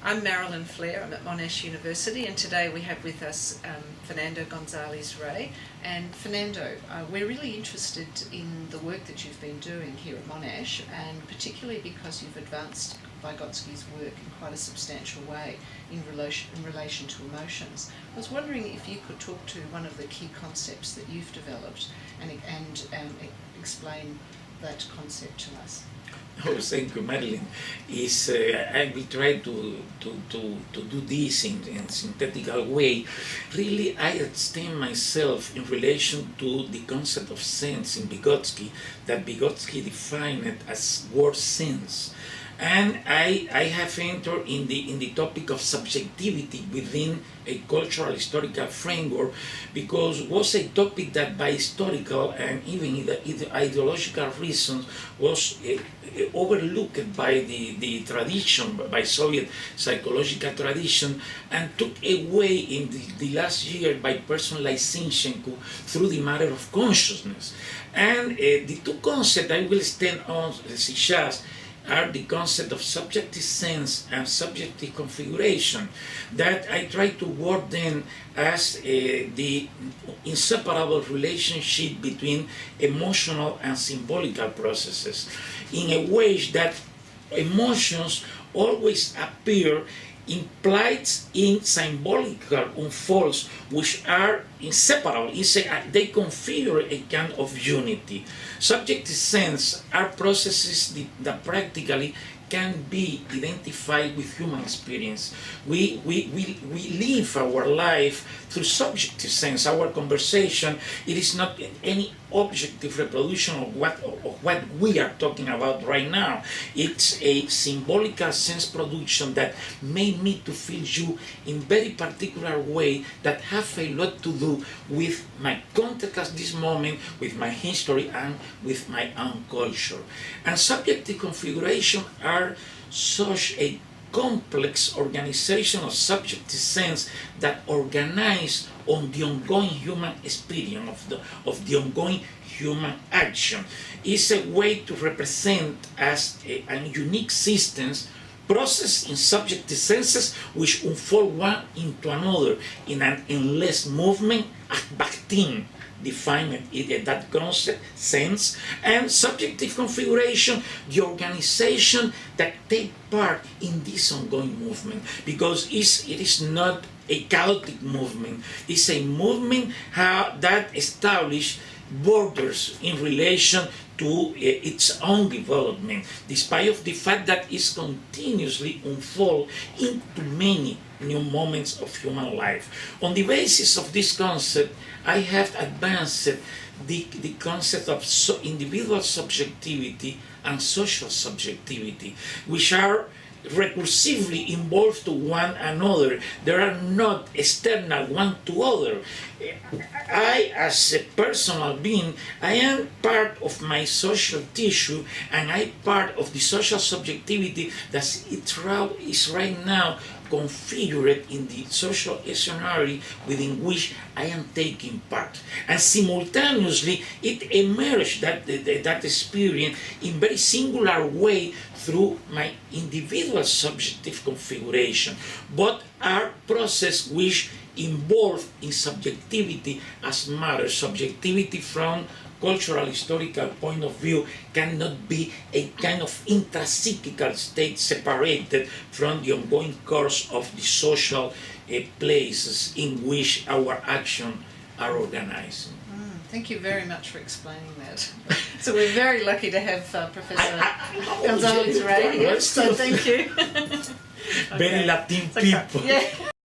I'm Marilyn Fleer, I'm at Monash University, and today we have with us Fernando Gonzalez Rey. And Fernando, we're really interested in the work that you've been doing here at Monash, and particularly because you've advanced Vygotsky's work in quite a substantial way in relation to emotions. I was wondering if you could talk to one of the key concepts that you've developed and explain that concept to us. Oh, thank you, Marilyn. I will try to do this in a synthetical way. Really, I extend myself in relation to the concept of sense in Vygotsky, that Vygotsky defined it as word sense. And I have entered in the topic of subjectivity within a cultural historical framework, because it was a topic that by historical and even ideological reasons was overlooked by the tradition, by Soviet psychological tradition, and took away in the last year by personalization through the matter of consciousness. And the two concepts I will stand on just are the concept of subjective sense and subjective configuration, that I try to work then as the inseparable relationship between emotional and symbolical processes, in a way that emotions always appear implied in symbolical unfolds which are inseparable. They configure a kind of unity. Subjective sense are processes that practically can be identified with human experience. We live our life through subjective sense. Our conversation, it is not any objective reproduction of what we are talking about right now. It's a symbolical sense production that made me to feel you in very particular way that have a lot to do with my context at this moment, with my history, and with my own culture. And subjective configuration are such a complex organization of subjective sense that organize on the ongoing human experience of the ongoing human action. Is a way to represent as a unique systems process in subjective senses which unfold one into another in an endless movement. Bakhtin defined that concept, sense, and subjective configuration, the organization that take part in this ongoing movement, because it is not a chaotic movement. It's a movement that establishes borders in relation to its own development, despite of the fact that it's continuously unfold into many new moments of human life. On the basis of this concept, I have advanced the concept of individual subjectivity and social subjectivity, which are recursively involved to one another. They are not external one to other. I, as a personal being, I am part of my social tissue, and I part of the social subjectivity that is right now configured in the social scenario within which I am taking part. And simultaneously, it emerged that experience in very singular way through my individual subjective configuration, but are processes which involve in subjectivity as matter. Subjectivity from cultural historical point of view cannot be a kind of intrapsychical state separated from the ongoing course of the social places in which our actions are organized. Thank you very much for explaining that. So we're very lucky to have Professor Gonzalez Rey here, so thank you. Very Latin people. Yeah.